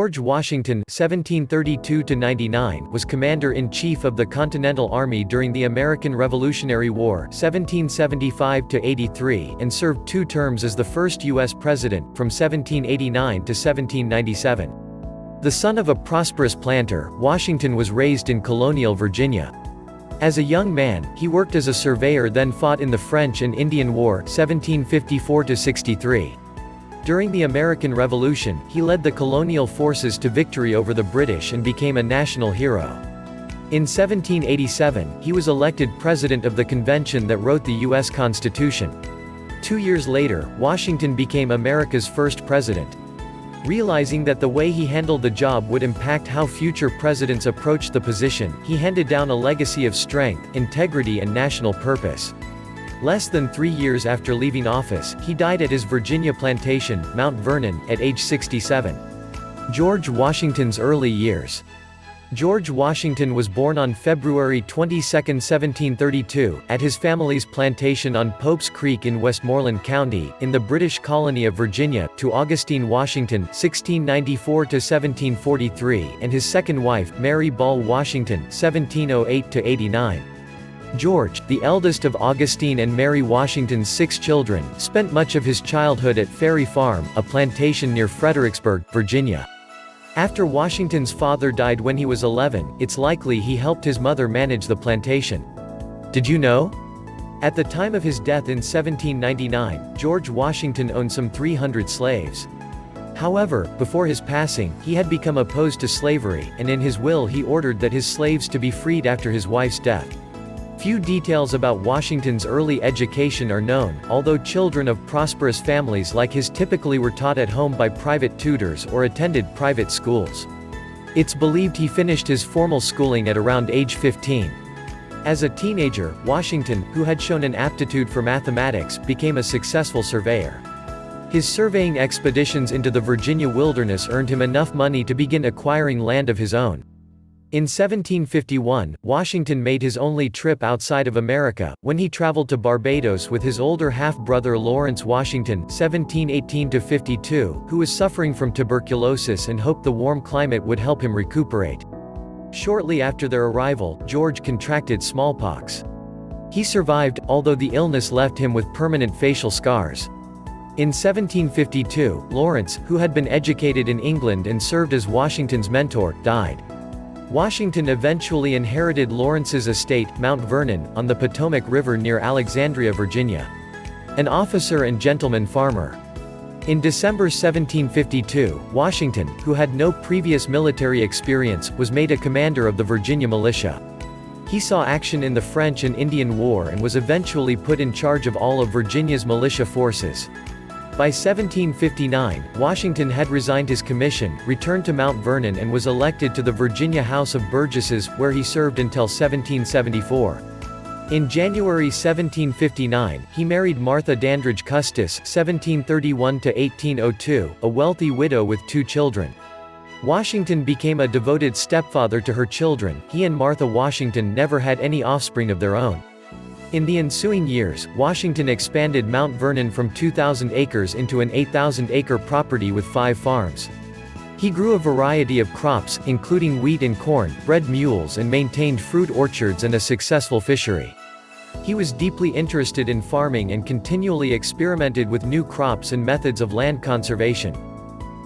George Washington (1732–99) was commander-in-chief of the Continental Army during the American Revolutionary War (1775–83) and served 2 terms as the first U.S. president, from 1789 to 1797. The son of a prosperous planter, Washington was raised in colonial Virginia. As a young man, he worked as a surveyor, then fought in the French and Indian War (1754–63). During the American Revolution, he led the colonial forces to victory over the British and became a national hero. In 1787, he was elected president of the convention that wrote the U.S. Constitution. 2 years later, Washington became America's first president. Realizing that the way he handled the job would impact how future presidents approached the position, he handed down a legacy of strength, integrity and national purpose. Less than 3 years after leaving office, he died at his Virginia plantation, Mount Vernon, at age 67. George Washington's early years. George Washington was born on February 22, 1732, at his family's plantation on Pope's Creek in Westmoreland County, in the British colony of Virginia, to Augustine Washington (1694–1743) and his second wife, Mary Ball Washington (1708–89). George, the eldest of Augustine and Mary Washington's 6 children, spent much of his childhood at Ferry Farm, a plantation near Fredericksburg, Virginia. After Washington's father died when he was 11, it's likely he helped his mother manage the plantation. Did you know? At the time of his death in 1799, George Washington owned some 300 slaves. However, before his passing, he had become opposed to slavery, and in his will he ordered that his slaves to be freed after his wife's death. Few details about Washington's early education are known, although children of prosperous families like his typically were taught at home by private tutors or attended private schools. It's believed he finished his formal schooling at around age 15. As a teenager, Washington, who had shown an aptitude for mathematics, became a successful surveyor. His surveying expeditions into the Virginia wilderness earned him enough money to begin acquiring land of his own. In 1751, Washington made his only trip outside of America, when he traveled to Barbados with his older half-brother Lawrence Washington (1718–52), who was suffering from tuberculosis and hoped the warm climate would help him recuperate. Shortly after their arrival, George contracted smallpox. He survived, although the illness left him with permanent facial scars. In 1752, Lawrence, who had been educated in England and served as Washington's mentor, died. Washington eventually inherited Lawrence's estate, Mount Vernon, on the Potomac River near Alexandria, Virginia. An officer and gentleman farmer. In December 1752, Washington, who had no previous military experience, was made a commander of the Virginia militia. He saw action in the French and Indian War and was eventually put in charge of all of Virginia's militia forces. By 1759, Washington had resigned his commission, returned to Mount Vernon and was elected to the Virginia House of Burgesses, where he served until 1774. In January 1759, he married Martha Dandridge Custis (1731–1802), a wealthy widow with 2 children. Washington became a devoted stepfather to her children. He and Martha Washington never had any offspring of their own. In the ensuing years, Washington expanded Mount Vernon from 2,000 acres into an 8,000-acre property with 5 farms. He grew a variety of crops, including wheat and corn, bred mules and maintained fruit orchards and a successful fishery. He was deeply interested in farming and continually experimented with new crops and methods of land conservation.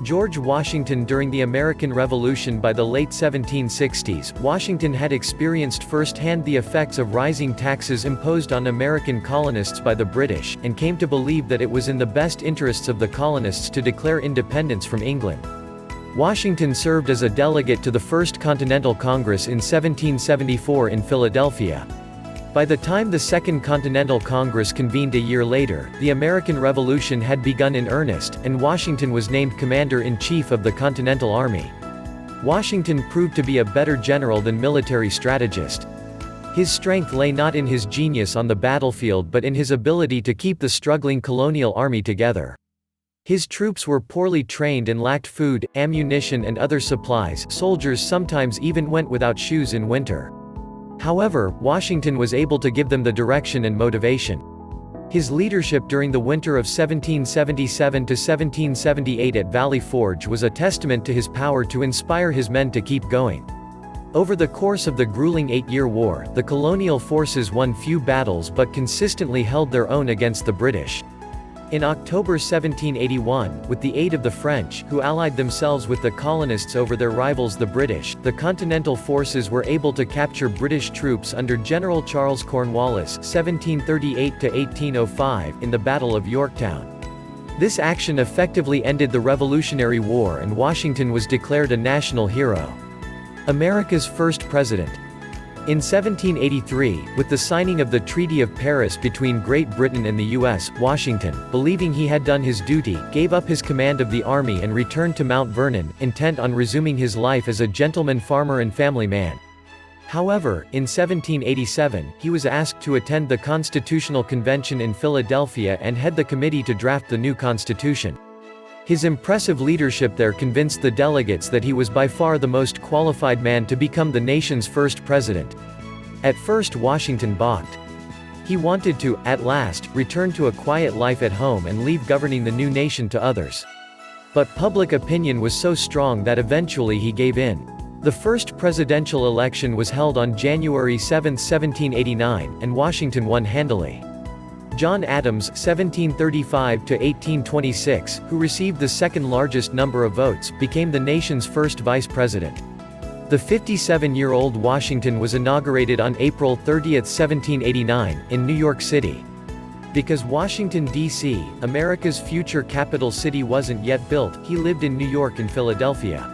George Washington. During the American Revolution. By the late 1760s, Washington had experienced firsthand the effects of rising taxes imposed on American colonists by the British, and came to believe that it was in the best interests of the colonists to declare independence from England. Washington served as a delegate to the First Continental Congress in 1774 in Philadelphia. By the time the Second Continental Congress convened a year later, the American Revolution had begun in earnest, and Washington was named Commander-in-Chief of the Continental Army. Washington proved to be a better general than military strategist. His strength lay not in his genius on the battlefield but in his ability to keep the struggling colonial army together. His troops were poorly trained and lacked food, ammunition and other supplies. Soldiers sometimes even went without shoes in winter. However, Washington was able to give them the direction and motivation. His leadership during the winter of 1777 to 1778 at Valley Forge was a testament to his power to inspire his men to keep going. Over the course of the grueling Eight-Year War, the colonial forces won few battles but consistently held their own against the British. In October 1781, with the aid of the French, who allied themselves with the colonists over their rivals the British, the Continental forces were able to capture British troops under General Charles Cornwallis (1738–1805) in the Battle of Yorktown. This action effectively ended the Revolutionary War and Washington was declared a national hero. America's first president. In 1783, with the signing of the Treaty of Paris between Great Britain and the U.S., Washington, believing he had done his duty, gave up his command of the army and returned to Mount Vernon, intent on resuming his life as a gentleman farmer and family man. However, in 1787, he was asked to attend the Constitutional Convention in Philadelphia and head the committee to draft the new Constitution. His impressive leadership there convinced the delegates that he was by far the most qualified man to become the nation's first president. At first Washington balked. He wanted to, at last, return to a quiet life at home and leave governing the new nation to others. But public opinion was so strong that eventually he gave in. The first presidential election was held on January 7, 1789, and Washington won handily. John Adams (1735–1826), who received the second largest number of votes, became the nation's first vice president. The 57-year-old Washington was inaugurated on April 30, 1789, in New York City. Because Washington, D.C., America's future capital city wasn't yet built, he lived in New York and Philadelphia.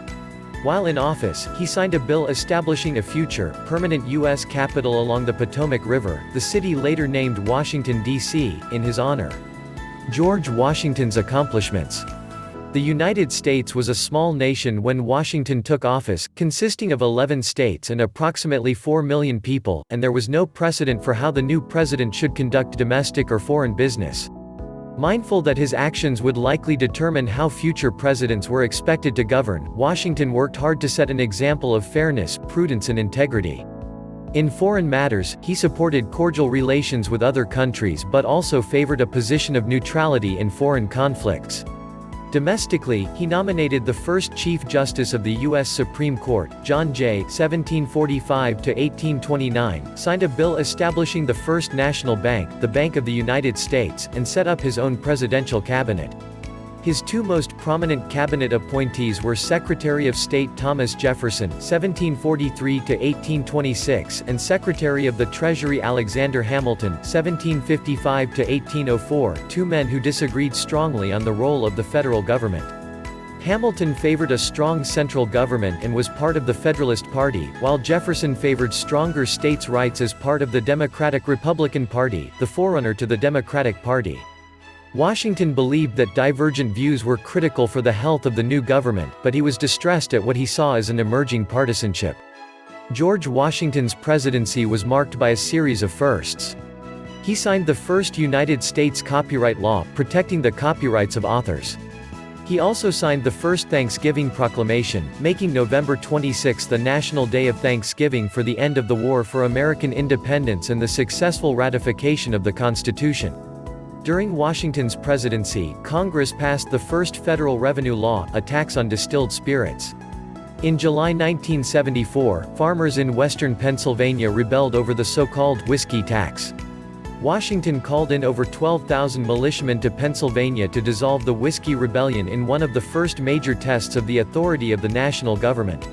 While in office, he signed a bill establishing a future, permanent U.S. capital along the Potomac River, the city later named Washington, D.C., in his honor. George Washington's accomplishments. The United States was a small nation when Washington took office, consisting of 11 states and approximately 4 million people, and there was no precedent for how the new president should conduct domestic or foreign business. Mindful that his actions would likely determine how future presidents were expected to govern, Washington worked hard to set an example of fairness, prudence and integrity. In foreign matters, he supported cordial relations with other countries but also favored a position of neutrality in foreign conflicts. Domestically, he nominated the first Chief Justice of the U.S. Supreme Court, John Jay (1745–1829), signed a bill establishing the First National Bank, the Bank of the United States, and set up his own presidential cabinet. His two most prominent cabinet appointees were Secretary of State Thomas Jefferson (1743–1826) and Secretary of the Treasury Alexander Hamilton (1755–1804), two men who disagreed strongly on the role of the federal government. Hamilton favored a strong central government and was part of the Federalist Party, while Jefferson favored stronger states' rights as part of the Democratic-Republican Party, the forerunner to the Democratic Party. Washington believed that divergent views were critical for the health of the new government, but he was distressed at what he saw as an emerging partisanship. George Washington's presidency was marked by a series of firsts. He signed the first United States copyright law, protecting the copyrights of authors. He also signed the first Thanksgiving Proclamation, making November 26 the National Day of Thanksgiving for the end of the war for American independence and the successful ratification of the Constitution. During Washington's presidency, Congress passed the first federal revenue law, a tax on distilled spirits. In July 1974, farmers in western Pennsylvania rebelled over the so-called whiskey tax. Washington called in over 12,000 militiamen to Pennsylvania to dissolve the Whiskey Rebellion in one of the first major tests of the authority of the national government.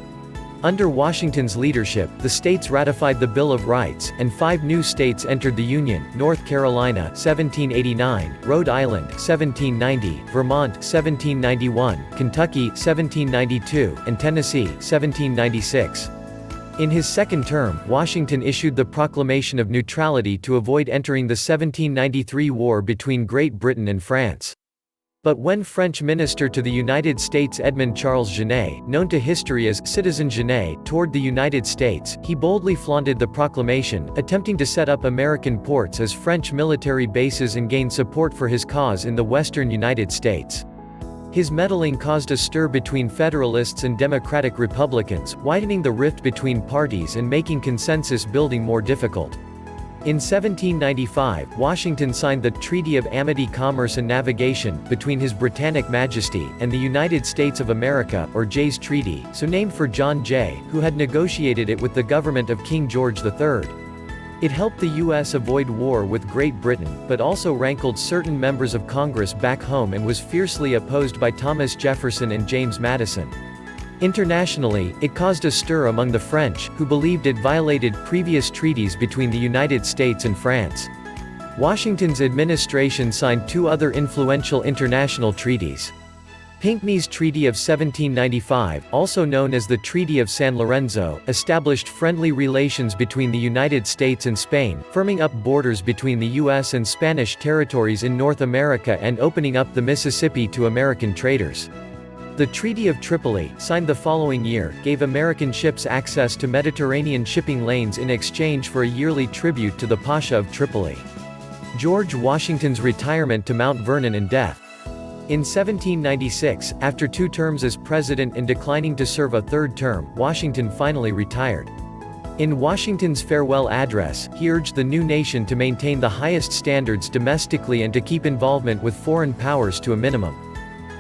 Under Washington's leadership, the states ratified the Bill of Rights, and 5 new states entered the Union: North Carolina 1789, Rhode Island 1790, Vermont 1791, Kentucky 1792, and Tennessee 1796. In his second term, Washington issued the Proclamation of Neutrality to avoid entering the 1793 war between Great Britain and France. But when French minister to the United States Edmond Charles Genet, known to history as Citizen Genet, toured the United States, he boldly flaunted the proclamation, attempting to set up American ports as French military bases and gain support for his cause in the western United States. His meddling caused a stir between Federalists and Democratic Republicans, widening the rift between parties and making consensus building more difficult. In 1795, Washington signed the Treaty of Amity, Commerce and Navigation between His Britannic Majesty and the United States of America, or Jay's Treaty, so named for John Jay, who had negotiated it with the government of King George III. It helped the U.S. avoid war with Great Britain, but also rankled certain members of Congress back home and was fiercely opposed by Thomas Jefferson and James Madison. Internationally, it caused a stir among the French, who believed it violated previous treaties between the United States and France. Washington's administration signed two other influential international treaties. Pinckney's Treaty of 1795, also known as the Treaty of San Lorenzo, established friendly relations between the United States and Spain, firming up borders between the U.S. and Spanish territories in North America and opening up the Mississippi to American traders. The Treaty of Tripoli, signed the following year, gave American ships access to Mediterranean shipping lanes in exchange for a yearly tribute to the Pasha of Tripoli. George Washington's retirement to Mount Vernon and death. In 1796, after 2 terms as president and declining to serve a third term, Washington finally retired. In Washington's farewell address, he urged the new nation to maintain the highest standards domestically and to keep involvement with foreign powers to a minimum.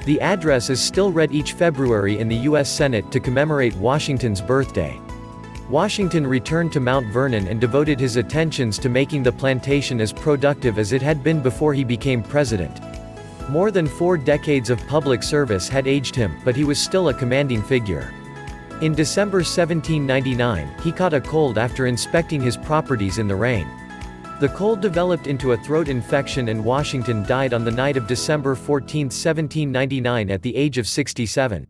The address is still read each February in the U.S. Senate to commemorate Washington's birthday. Washington returned to Mount Vernon and devoted his attentions to making the plantation as productive as it had been before he became president. More than 4 decades of public service had aged him, but he was still a commanding figure. In December 1799, he caught a cold after inspecting his properties in the rain. The cold developed into a throat infection and Washington died on the night of December 14, 1799 at the age of 67.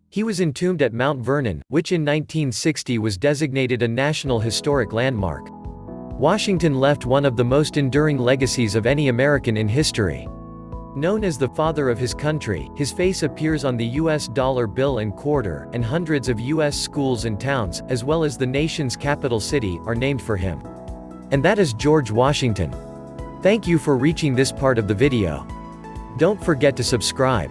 He was entombed at Mount Vernon, which in 1960 was designated a National Historic Landmark. Washington left one of the most enduring legacies of any American in history. Known as the father of his country, his face appears on the U.S. dollar bill and quarter, and hundreds of U.S. schools and towns, as well as the nation's capital city, are named for him. And that is George Washington. Thank you for reaching this part of the video. Don't forget to subscribe.